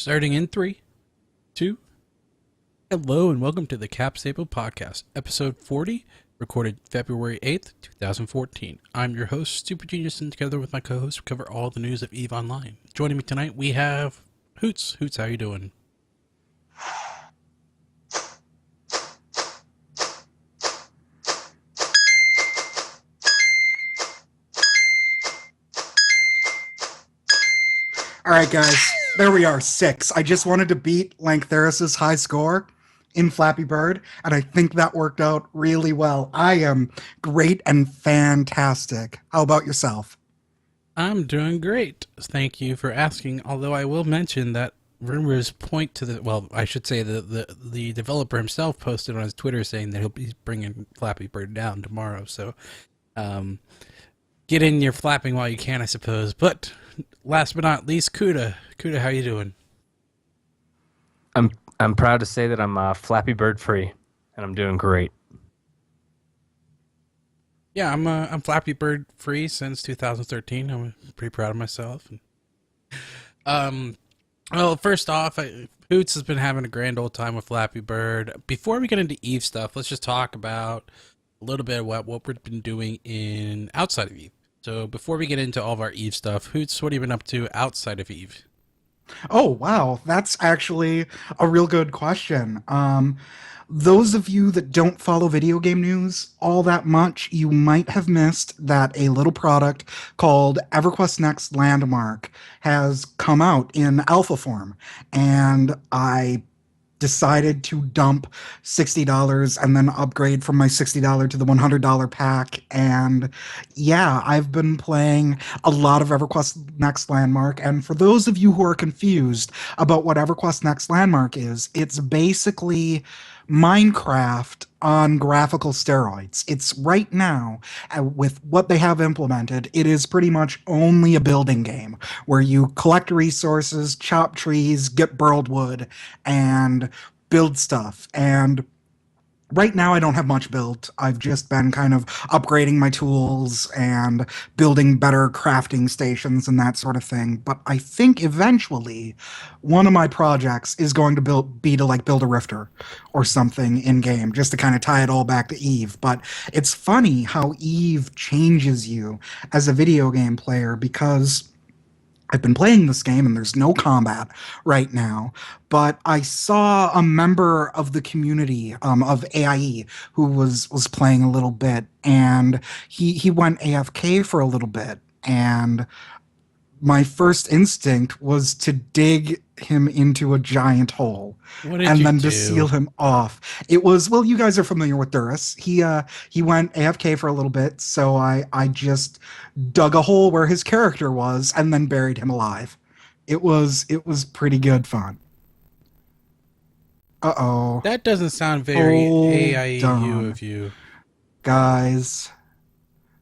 Starting in three, two. Hello and welcome to the Cap Stable Podcast, episode 40, recorded February 8th, 2014. I'm your host, Super Genius, and together with my co-host, we cover all the news of EVE Online. Joining me tonight, we have Hoots. Hoots, how you doing? All right, guys. There we are, 6. I just wanted to beat Lanktheris's high score in Flappy Bird, and I think that worked out really well. I am great and fantastic. How about yourself? I'm doing great. Thank you for asking, although I will mention that rumors point to I should say the developer himself posted on his Twitter saying that he'll be bringing Flappy Bird down tomorrow, so get in your flapping while you can, I suppose. But last but not least, Kuda. Kuda, how you doing? I'm proud to say that I'm Flappy Bird free, and I'm doing great. Yeah, I'm Flappy Bird free since 2013. I'm pretty proud of myself. Well, first off, Hoots has been having a grand old time with Flappy Bird. Before we get into Eve stuff, let's just talk about a little bit of what we've been doing in outside of Eve. So before we get into all of our Eve stuff, Hoots, what have you been up to outside of Eve? Oh, wow. That's actually a real good question. Those of you that don't follow video game news all that much, you might have missed that a little product called EverQuest Next Landmark has come out in alpha form. And I decided to dump $60 and then upgrade from my $60 to the $100 pack. And yeah, I've been playing a lot of EverQuest Next Landmark. And for those of you who are confused about what EverQuest Next Landmark is, it's basically Minecraft on graphical steroids. It's right now, with what they have implemented, it is pretty much only a building game where you collect resources, chop trees, get burled wood, and build stuff. And right now I don't have much built. I've just been kind of upgrading my tools and building better crafting stations and that sort of thing. But I think eventually one of my projects is going to be to like build a rifter or something in game, just to kind of tie it all back to Eve. But it's funny how Eve changes you as a video game player, because I've been playing this game and there's no combat right now, but I saw a member of the community of AIE who was playing a little bit, and he went AFK for a little bit, and my first instinct was to dig him into a giant hole What did and you then do? to seal him off. It was, well, you guys are familiar with Duras. He went AFK for a little bit, so I just dug a hole where his character was and then buried him alive. It was pretty good fun. Uh-oh. That doesn't sound very Hold AIU on. of you. Guys,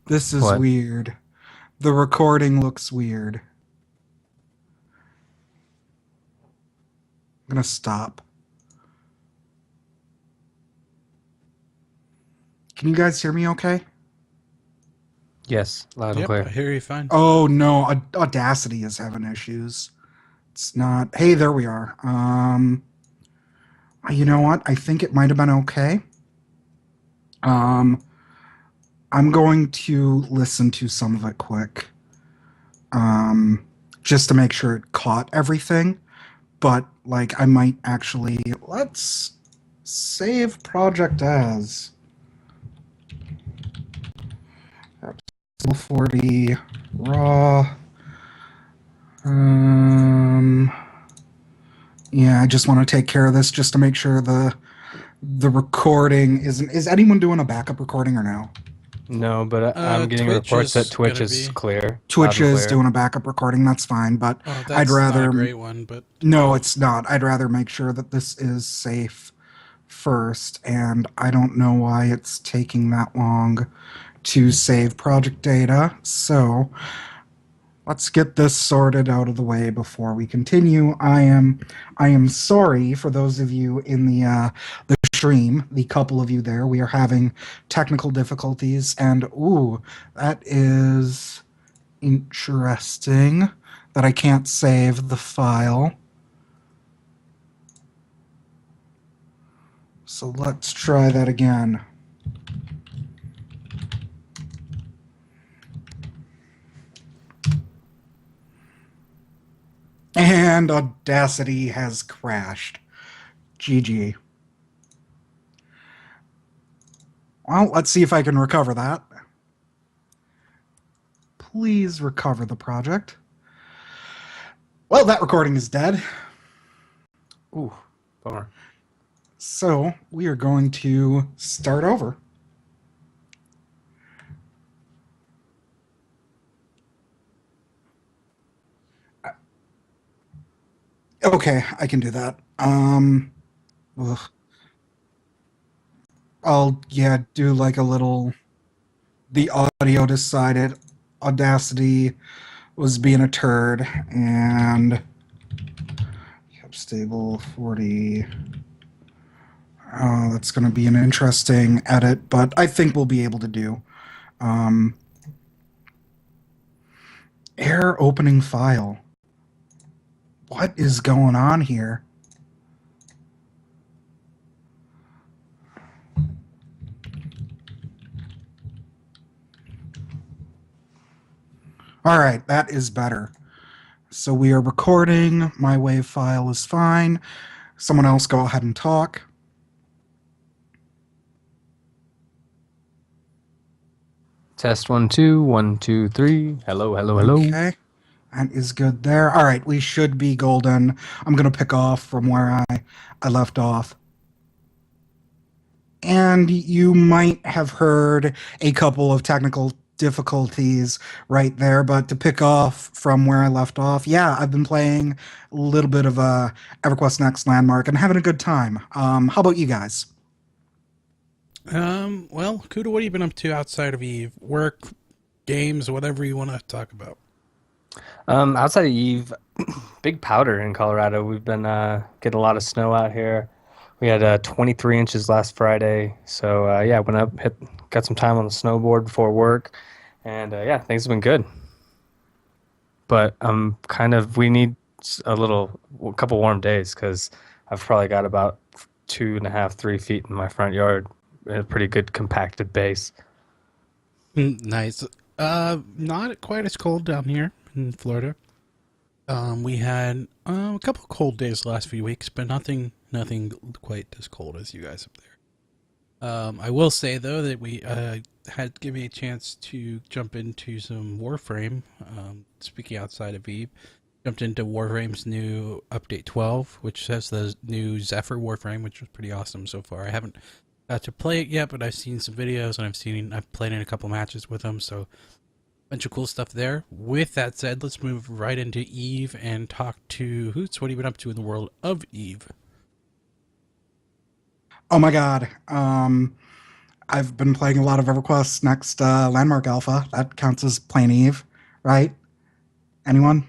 this is What? weird. The recording looks weird. I'm gonna stop. Can you guys hear me okay? Yes, loud and Yep, I clear. hear you fine. Oh no, Audacity is having issues. It's not. Hey, there we are. You know what? I think it might have been okay. Um, I'm going to listen to some of it quick. Just to make sure it caught everything. But like, I might actually, let's save project as episode 40 raw. Yeah, I just want to take care of this just to make sure the recording isn't. Is anyone doing a backup recording or no? No, but I'm getting Twitch reports is that Twitch gonna is be. clear. loud Twitch and is clear. doing a backup recording. That's fine, but Oh, I'd that's rather. not a great one, but No, it's not. I'd rather make sure that this is safe first, and I don't know why it's taking that long to save project data. So let's get this sorted out of the way before we continue. I am sorry for those of you in the stream, the couple of you there. We are having technical difficulties, and ooh, that is interesting that I can't save the file. So let's try that again. And Audacity has crashed. GG. Well, let's see if I can recover that. Please recover the project. Well, that recording is dead. Ooh, bummer. So we are going to start over. Okay, I can do that. Ugh. I'll do like a little. The audio decided Audacity was being a turd, and kept stable 40. Oh, that's going to be an interesting edit, but I think we'll be able to do. Error opening file. What is going on here? All right, that is better. So we are recording. My WAV file is fine. Someone else go ahead and talk. Test 1 2 1 2 3. Hello, hello, hello. Okay, that is good there. All right, we should be golden. I'm gonna pick off from where I left off. And you might have heard a couple of technical difficulties right there, but to pick off from where I left off, yeah, I've been playing a little bit of EverQuest Next Landmark and having a good time. How about you guys? Well, Kuda, what have you been up to outside of Eve? Work, games, whatever you want to talk about. Outside of Eve, big powder in Colorado. We've been getting a lot of snow out here. We had 23 inches last Friday. So yeah, went up, got some time on the snowboard before work, and yeah, things have been good. But we need a couple warm days because I've probably got about 2.5, 3 feet in my front yard. A pretty good compacted base. Nice. Not quite as cold down here in Florida. We had a couple cold days the last few weeks, but nothing quite as cold as you guys up there. I will say though that we had given me a chance to jump into some Warframe. Speaking outside of Eve, jumped into Warframe's new update 12, which has the new Zephyr Warframe, which was pretty awesome so far. I haven't got to play it yet, but I've seen some videos and I've played in a couple matches with them, so bunch of cool stuff there. With that said, let's move right into Eve and talk to Hoots. What have you been up to in the world of Eve? Oh my god. I've been playing a lot of EverQuest Next Landmark Alpha. That counts as playing Eve, right? Anyone?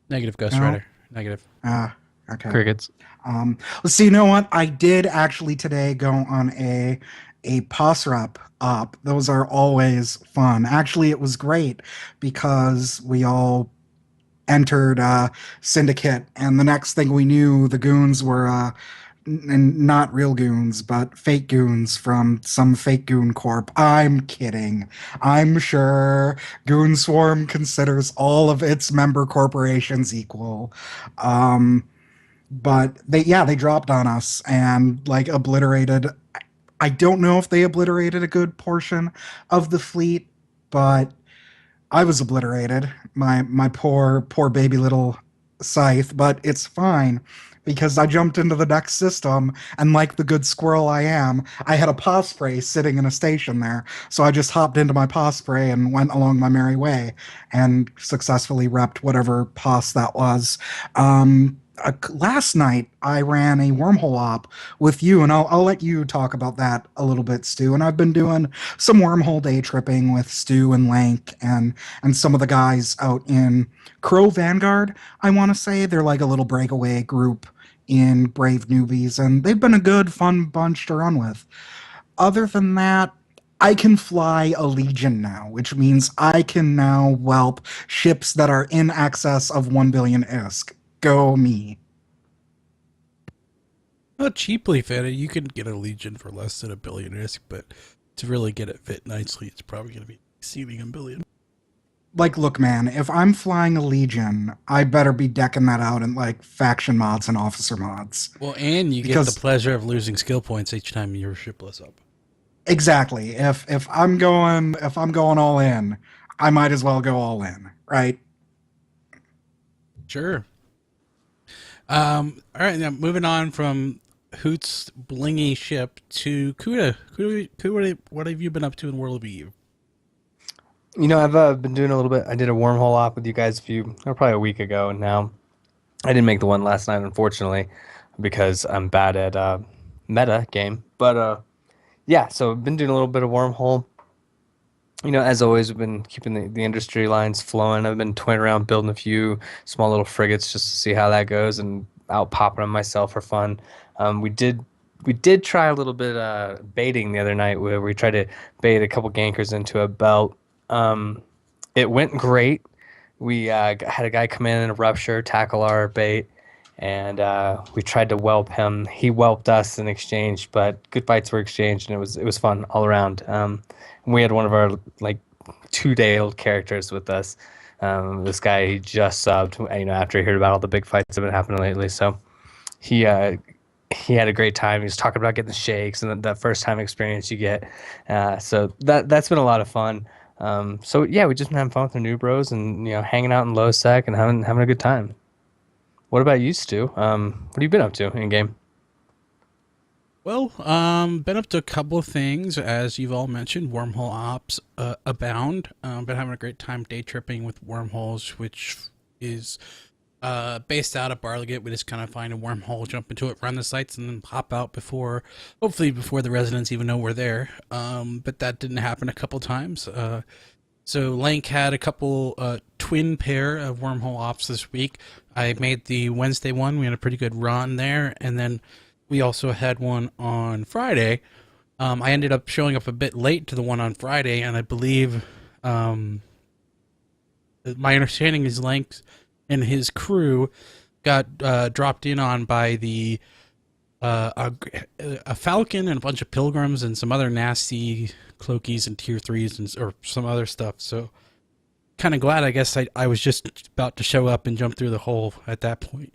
Negative, Ghost No? Rider. Negative. Okay. Crickets. Let's see. You know what? I did actually today go on a POS rep up. Those are always fun. Actually, it was great because we all entered Syndicate, and the next thing we knew, the goons were not real goons, but fake goons from some fake goon corp. I'm kidding. I'm sure Goon Swarm considers all of its member corporations equal. But they dropped on us and like obliterated. I don't know if they obliterated a good portion of the fleet, but I was obliterated. My poor baby little scythe, but it's fine because I jumped into the next system, and like the good squirrel I am, I had a paw spray sitting in a station there. So I just hopped into my paw spray and went along my merry way and successfully repped whatever pos that was. Last night I ran a wormhole op with you, and I'll let you talk about that a little bit, Stu. And I've been doing some wormhole day tripping with Stu and Lank and some of the guys out in Crow Vanguard. I want to say they're like a little breakaway group in Brave Newbies, and they've been a good, fun bunch to run with. Other than that, I can fly a Legion now, which means I can now whelp ships that are in excess of 1 billion ISK. Go me. Well, cheaply fitted, you can get a Legion for less than $1 billion risk, but to really get it fit nicely, it's probably going to be exceeding $1 billion. Like, look, man, if I'm flying a Legion, I better be decking that out in like faction mods and officer mods. Well, and you get the Because pleasure of losing skill points each time your ship blows up. exactly, if I'm going all in, I might as well go all in, right? Sure. All right, now moving on from Hoots' blingy ship to Kuda. Kuda, what have you been up to in World of Eve? I've been doing a little bit. I did a wormhole op with you guys probably a week ago now. I didn't make the one last night, unfortunately, because I'm bad at meta game. But yeah, so I've been doing a little bit of wormhole. As always, we've been keeping the industry lines flowing. I've been toying around building a few small little frigates just to see how that goes and out popping them myself for fun. We did try a little bit baiting the other night where we tried to bait a couple gankers into a belt. Um, it went great. We had a guy come in and rupture, tackle our bait, and we tried to whelp him. He whelped us in exchange, but good fights were exchanged, and it was fun all around. And we had one of our like 2-day-old characters with us. This guy he just subbed, after he heard about all the big fights that have been happening lately. So he had a great time. He was talking about getting the shakes and that first time experience you get. So that's been a lot of fun. So yeah, we just been having fun with the new bros and hanging out in low sec and having a good time. What about you, Stu? What have you been up to in game? Well, been up to a couple of things, as you've all mentioned. Wormhole ops abound. Been having a great time day tripping with wormholes, which is based out of Barliget. We just kind of find a wormhole, jump into it, run the sites, and then pop out hopefully before the residents even know we're there. But that didn't happen a couple times. So Lank had a couple twin pair of wormhole ops this week. I made the Wednesday one. We had a pretty good run there, and then we also had one on Friday. I ended up showing up a bit late to the one on Friday, and I believe my understanding is Lank and his crew got dropped in on by a falcon and a bunch of pilgrims and some other nasty cloakies and tier 3s or some other stuff. So kind of glad, I guess I was just about to show up and jump through the hole at that point.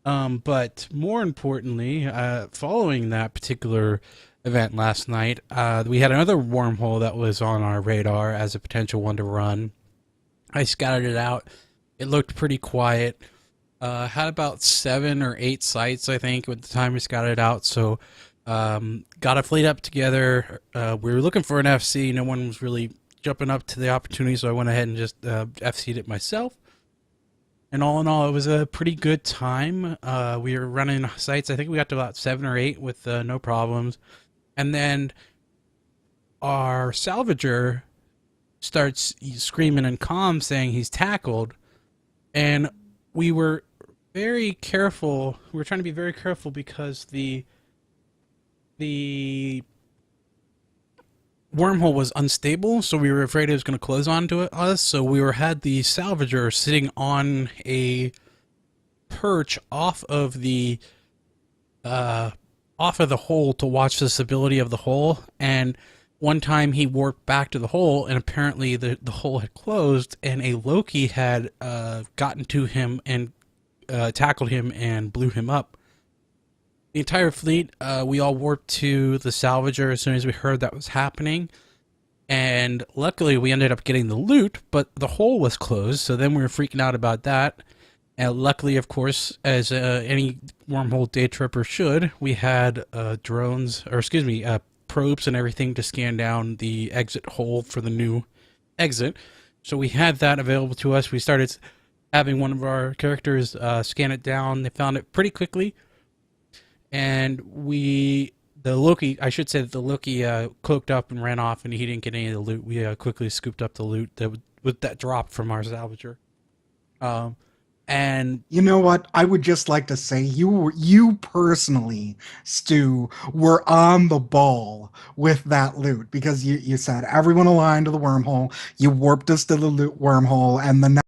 But more importantly, following that particular event last night, we had another wormhole that was on our radar as a potential one to run. I scouted it out. It looked pretty quiet. Had about 7 or 8 sites, I think, at the time we scouted it out. So got a fleet up together. We were looking for an FC. No one was really jumping up to the opportunity, so I went ahead and just FC'd it myself. And all in all, it was a pretty good time. We were running sites. I think we got to about 7 or 8 with no problems. And then our salvager starts screaming in comm saying he's tackled. And we were very careful. We were trying to be very careful because the wormhole was unstable, so we were afraid it was going to close onto us. So we had the salvager sitting on a perch off of the hole to watch the stability of the hole. And one time he warped back to the hole, and apparently the hole had closed, and a Loki had gotten to him and tackled him and blew him up. The entire fleet, we all warped to the salvager as soon as we heard that was happening. And luckily we ended up getting the loot, but the hole was closed, so then we were freaking out about that. And luckily, of course, as any wormhole day tripper should, we had probes and everything to scan down the exit hole for the new exit. So we had that available to us. We started having one of our characters scan it down. They found it pretty quickly. And the Loki cloaked up and ran off, and he didn't get any of the loot. We quickly scooped up the loot that dropped from our salvager. And you know what? I would just like to say you personally, Stu, were on the ball with that loot because you said everyone aligned to the wormhole. You warped us to the loot wormhole, and the